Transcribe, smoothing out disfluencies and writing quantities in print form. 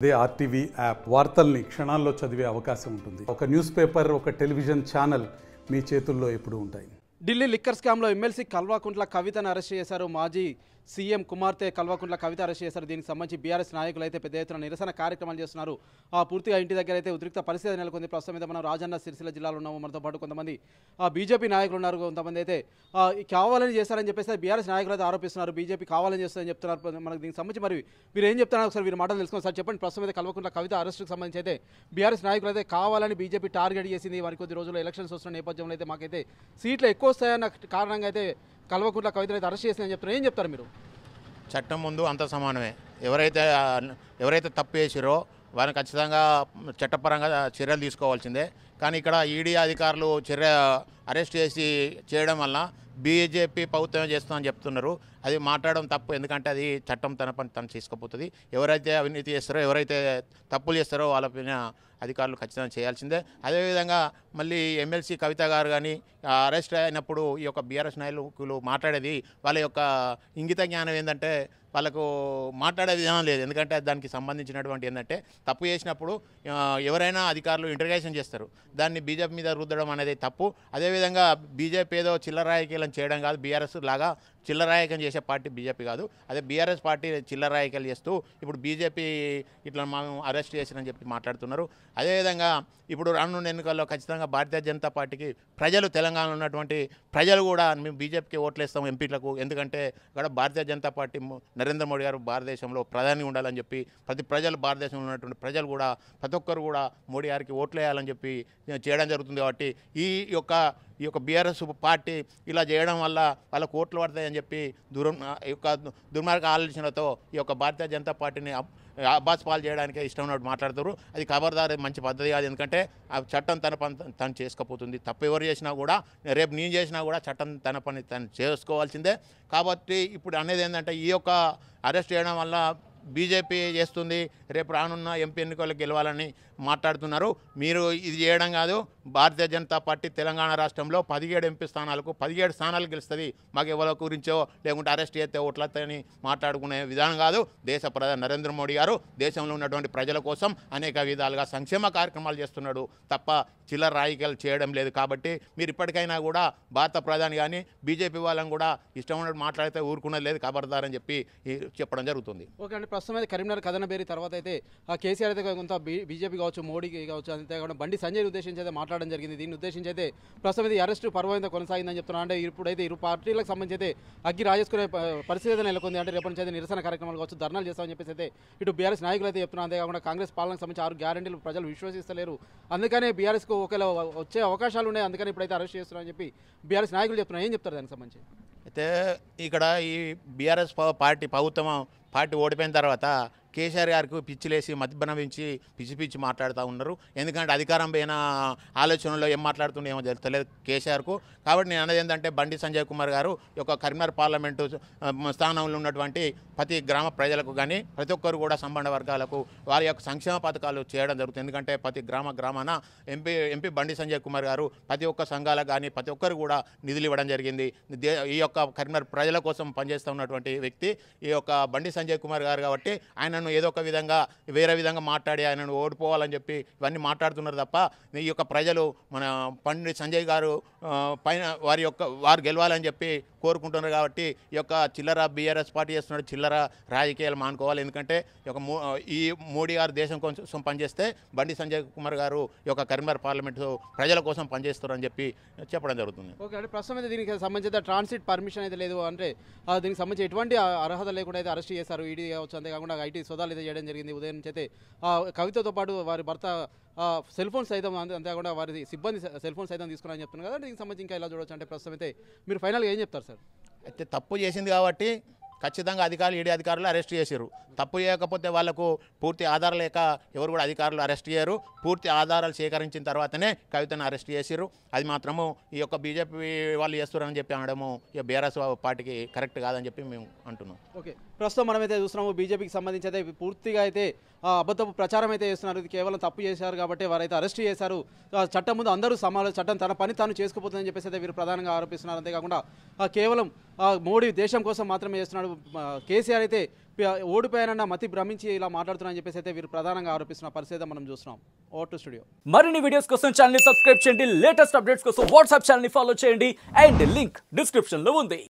అదే RTV app వార్తల్ని క్షణాల్లో చదివే అవకాశం ఉంటుంది. ఒక న్యూస్ పేపర్, ఒక టెలివిజన్ ఛానల్ మీ చేతుల్లో ఎప్పుడూ ఉంటాయి. ఢిల్లీ లిక్కర్ స్కామ్లో ఎమ్మెల్సీ కల్వకుంట్ల కవితను అరెస్ట్ చేశారు. మాజీ సీఎం కుమార్తె కల్వకుంట్ల కవిత అరెస్ట్ చేశారు. దీనికి సంబంధించి బీఆర్ఎస్ నాయకులు అయితే పెద్ద ఎత్తున నిరసన కార్యక్రమాలు చేస్తున్నారు. పూర్తిగా ఇంటి దగ్గర అయితే ఉద్రిక్త పరిస్థితి నెలకొంది. ప్రస్తుతం మీద మనం రాజన్న సిరిసిల్ల జిల్లాలో ఉన్నాము. మనతో పాటు కొంతమంది బీజేపీ నాయకులు ఉన్నారు. కొంతమంది అయితే కావాలని చేస్తారని చెప్పేసి బీఆర్ఎస్ నాయకులు అయితే ఆరోపిస్తున్నారు. బీజేపీ కావాలని చేస్తారని చెప్తున్నారు. మనకు దీనికి సంబంధించి మరి మీరు ఏం చెప్తున్నారు ఒకసారి వీరి మాటలు తెలుసుకోండి. సార్ చెప్పండి. ప్రస్తుతం అయితే కల్వకుంట్ల కవిత అరెస్టుకు సంబంధించి అయితే బీఆర్ఎస్ నాయకులు అయితే కావాలని బీజేపీ టార్గెట్ చేసింది. మరికొద్ది రోజుల్లో ఎలక్షన్స్ వస్తున్న నేపథ్యంలో అయితే మాకైతే సీట్లు ఎక్కువ వస్తాయన్న కారణంగా అయితే కల్వకుంట్ల కవితను అయితే అరెస్ట్ చేసిందని చెప్తున్నారు. ఏం చెప్తారు మీరు? చట్టం ముందు అంత సమానమే. ఎవరైతే తప్పు చేసిరో వారిని ఖచ్చితంగా చట్టపరంగా చర్యలు తీసుకోవాల్సిందే. కానీ ఇక్కడ ఈడీ అధికారులు అరెస్ట్ చేయడం వల్ల బీజేపీ ప్రభుత్వమే చేస్తుందని చెప్తున్నారు. అది మాట్లాడడం తప్పు. ఎందుకంటే అది చట్టం తన పని తను తీసుకుపోతుంది. ఎవరైతే అవినీతి చేస్తారో, ఎవరైతే తప్పులు చేస్తారో వాళ్ళపైన అధికారులు ఖచ్చితంగా చేయాల్సిందే. అదేవిధంగా మళ్ళీ ఎమ్మెల్సీ కవిత గారు కానీ అరెస్ట్ అయినప్పుడు ఈ యొక్క బీఆర్ఎస్ నాయకులు మాట్లాడేది వాళ్ళ యొక్క ఇంగిత జ్ఞానం ఏంటంటే వాళ్ళకు మాట్లాడే విధానం లేదు. ఎందుకంటే దానికి సంబంధించినటువంటి ఏంటంటే తప్పు చేసినప్పుడు ఎవరైనా అధికారులు ఇంటర్గేషన్ చేస్తారు. దాన్ని బీజేపీ మీద రుద్దడం అనేది తప్పు. అదేవిధంగా బీజేపీ ఏదో చిల్లరాయకీలను చేయడం కాదు. బీఆర్ఎస్ లాగా చిల్లరాయకం చేసే పార్టీ బీజేపీ కాదు. అదే బీఆర్ఎస్ పార్టీ చిల్లరాయకలు చేస్తూ ఇప్పుడు బీజేపీ ఇట్లా మనం అరెస్ట్ చేసిరని చెప్పి మాట్లాడుతున్నారు. అదేవిధంగా ఇప్పుడు రానున్న ఎన్నికల్లో ఖచ్చితంగా భారతీయ జనతా పార్టీకి ప్రజలు, తెలంగాణలో ఉన్నటువంటి ప్రజలు కూడా మేము బీజేపీకి ఓట్లేస్తాం ఎంపీలకు. ఎందుకంటే ఇక్కడ భారతీయ జనతా పార్టీ నరేంద్ర మోడీ గారు భారతదేశంలో ప్రధాని ఉండాలని చెప్పి భారతదేశంలో ఉన్నటువంటి ప్రజలు కూడా ప్రతి ఒక్కరు కూడా మోడీ గారికి ఓట్లు వేయాలని చెప్పి చేయడం జరుగుతుంది. కాబట్టి ఈ యొక్క బీఆర్ఎస్ పార్టీ ఇలా చేయడం వల్ల వాళ్ళకు ఓట్లు పడతాయని చెప్పి దుర్మార్గ ఆలోచనతో ఈ యొక్క భారతీయ జనతా పార్టీని అబ్బాస్ పాలు చేయడానికే ఇష్టం ఉన్నట్టు మాట్లాడుతారు. అది ఖబర్దార్ మంచి పద్ధతి కాదు. ఎందుకంటే ఆ చట్టం తన పని తను చేసుకోపోతుంది. తప్పు ఎవరు చేసినా కూడా, రేపు నేను చేసినా కూడా చట్టం తన పని తను చేసుకోవాల్సిందే. కాబట్టి ఇప్పుడు అనేది ఏంటంటే ఈ యొక్క అరెస్ట్ చేయడం వల్ల బీజేపీ చేస్తుంది రేపు రానున్న ఎంపీ ఎన్నికలకు గెలవాలని మాట్లాడుతున్నారు. మీరు ఇది చేయడం కాదు. భారతీయ జనతా పార్టీ తెలంగాణ రాష్ట్రంలో 17 ఎంపీ స్థానాలకు 17 స్థానాలు గెలుస్తుంది. మాకు ఎవరి గురించో లేకుంటే అరెస్ట్ చేస్తే ఓట్లతని మాట్లాడుకునే విధానం కాదు. దేశ ప్రధాని నరేంద్ర మోడీ గారు దేశంలో ఉన్నటువంటి ప్రజల కోసం అనేక విధాలుగా సంక్షేమ కార్యక్రమాలు చేస్తున్నాడు తప్ప చిల్లర రాజకీయాలు చేయడం లేదు. కాబట్టి మీరు ఇప్పటికైనా కూడా భారత ప్రధాని కానీ బీజేపీ వాళ్ళని కూడా ఇష్టం ఉన్నట్టు మాట్లాడితే ఊరుకున్నది లేదు. ఖబర్దారని చెప్పి చెప్పడం జరుగుతుంది. ఓకే అండి. ప్రస్తుతం అయితే కరీంనగర్ కథనబేరి తర్వాత అయితే కేసీఆర్ అయితే కొంత బీజేపీ కావచ్చు, మోడీకి కావచ్చు, అంతేకాకుండా బండి సంజయ్ ఉద్దేశించి అయితే మాట్లాడడం జరిగింది. దీన్ని ఉద్దేశించి అయితే ప్రస్తుతం అయితే అరెస్ట్ పర్వంగా కొనసాగిందని చెప్తున్నారు. అంటే ఇప్పుడైతే ఇరు పార్టీలకు సంబంధించి అయితే అగ్గి రాజేసుకునే పరిస్థితి అయితే నెలకొంది. అంటే రేపటి నుంచి అయితే నిరసన కార్యక్రమాలు కావచ్చు, ధర్నాలు చేస్తామని చెప్పేసి అయితే ఇటు బీఆర్ఎస్ నాయకులు అయితే చెప్తున్నారు. అంతేకాకుండా కాంగ్రెస్ పాలనకు సంబంధించి 6 గ్యారెంటీలు ప్రజలు విశ్వసిస్తలేరు. అందుకనే బీఆర్ఎస్కు ఒకవేళ వచ్చే అవకాశాలు ఉన్నాయి. అందుకని ఇప్పుడైతే అరెస్ట్ చేస్తున్నారని చెప్పి బీఆర్ఎస్ నాయకులు చెప్తున్నారు. ఏం చెప్తారు దానికి సంబంధించి? అయితే ఇక్కడ ఈ బీఆర్ఎస్ పార్టీ ఓడిపోయిన తర్వాత కేసీఆర్ గారికి పిచ్చిలేసి మధ్యబనవించి పిచ్చి మాట్లాడుతూ ఉన్నారు. ఎందుకంటే అధికారం పైన ఆలోచనలో ఏం మాట్లాడుతుండే ఏమో తెలియదు కేసీఆర్కు. కాబట్టి నేను అనేది ఏంటంటే బండి సంజయ్ కుమార్ గారు యొక్క కరీంనగర్ పార్లమెంటు స్థానంలో ఉన్నటువంటి ప్రతి గ్రామ ప్రజలకు కానీ ప్రతి ఒక్కరు కూడా సంబంధ వర్గాలకు వారి యొక్క సంక్షేమ పథకాలు చేయడం జరుగుతుంది. ఎందుకంటే ప్రతి గ్రామాన ఎంపీ బండి సంజయ్ కుమార్ గారు ప్రతి ఒక్క సంఘాలకు కానీ ప్రతి ఒక్కరు కూడా నిధులు ఇవ్వడం జరిగింది. ఈ యొక్క కరీంనగర్ ప్రజల కోసం పనిచేస్తూ ఉన్నటువంటి వ్యక్తి ఈ యొక్క బండి సంజయ్ కుమార్ గారు. కాబట్టి ఆయనను ఏదో ఒక విధంగా వేరే విధంగా మాట్లాడి ఆయనను ఓడిపోవాలని చెప్పి ఇవన్నీ మాట్లాడుతున్నారు తప్ప ఈ యొక్క ప్రజలు మన పండిట్ సంజయ్ గారు పైన వారు గెలవాలని చెప్పి కోరుకుంటున్నారు. కాబట్టి ఈ యొక్క చిల్లర బీఆర్ఎస్ పార్టీ చేస్తున్న చిల్లర రాజకీయాలు మానుకోవాలి. ఎందుకంటే ఈ మోడీ గారు దేశం కోసం పనిచేస్తే బండి సంజయ్ కుమార్ గారు ఈ యొక్క కరీంనగర్ పార్లమెంటు ప్రజల కోసం పనిచేస్తారని చెప్పి చెప్పడం జరుగుతుంది. ఓకే అంటే ప్రస్తుతం అయితే దీనికి సంబంధించిన ట్రాన్సిట్ పర్మిషన్ అయితే లేదు. అంటే దీనికి సంబంధించి ఎటువంటి అర్హత లేకుండా అయితే అరెస్ట్ చేశారు ఈడీ కావచ్చు. అంతేకాకుండా ఐటీ సోదాలు అయితే చేయడం జరిగింది. ఉదయం నుంచి అయితే కవితతో పాటు వారి భర్త సెల్ ఫోన్స్ సైతం, అంతేకాకుండా వారి సిబ్బంది సెల్ ఫోన్స్ సైతం తీసుకున్నారని చెప్తున్నారు కదా. దీనికి సంబంధించి ఇంకా ఎలా చూడవచ్చు అంటే ప్రస్తుతం అయితే మీరు ఫైనల్గా ఏం చెప్తారు సార్? అయితే తప్పు చేసింది కాబట్టి ఖచ్చితంగా ఈడీ అధికారులు అరెస్ట్ చేశారు. తప్పు చేయకపోతే వాళ్ళకు పూర్తి ఆధారం లేక ఎవరు కూడా అధికారులు అరెస్ట్ చేయరు. పూర్తి ఆధారాలు సేకరించిన తర్వాతనే కవితను అరెస్ట్ చేశారు. అది మాత్రము ఈ యొక్క బీజేపీ వాళ్ళు చేస్తున్నారని చెప్పి అనడము ఇక బీఆర్ఎస్ పార్టీకి కరెక్ట్ కాదని చెప్పి మేము అంటున్నాం. ఓకే ప్రస్తుతం మనమైతే చూస్తున్నాము బీజేపీకి సంబంధించి అయితే పూర్తిగా అయితే అబద్ధపు ప్రచారం అయితే చేస్తున్నారు. ఇది కేవలం తప్పు చేశారు కాబట్టి వారైతే అరెస్ట్ చేశారు. చట్టం ముందు అందరూ సమాన, చట్టం తన పని తాను చేసుకుపోతుందని చెప్పేసి అయితే వీరు ప్రధానంగా ఆరోపిస్తున్నారు. అంతేకాకుండా కేవలం మోడీ దేశం కోసం మాత్రమే చేస్తున్నాడు, కేసీఆర్ అయితే ఓడిపోయానన్న మతి భ్రమించి ఇలా మాట్లాడుతున్నారని చెప్పేసి అయితే వీరు ప్రధానంగా ఆరోపిస్తున్న పరిస్థితి మనం చూస్తున్నాం. Over to studio. మరిన్ని వీడియోస్ కోసం ఛానల్ ని సబ్స్క్రైబ్ చేయండి, లేటెస్ట్ అప్డేట్స్ కోసం వాట్సాప్ ఛానల్ ని ఫాలో చేయండి అండ్ లింక్ డిస్క్రిప్షన్ లో ఉంది.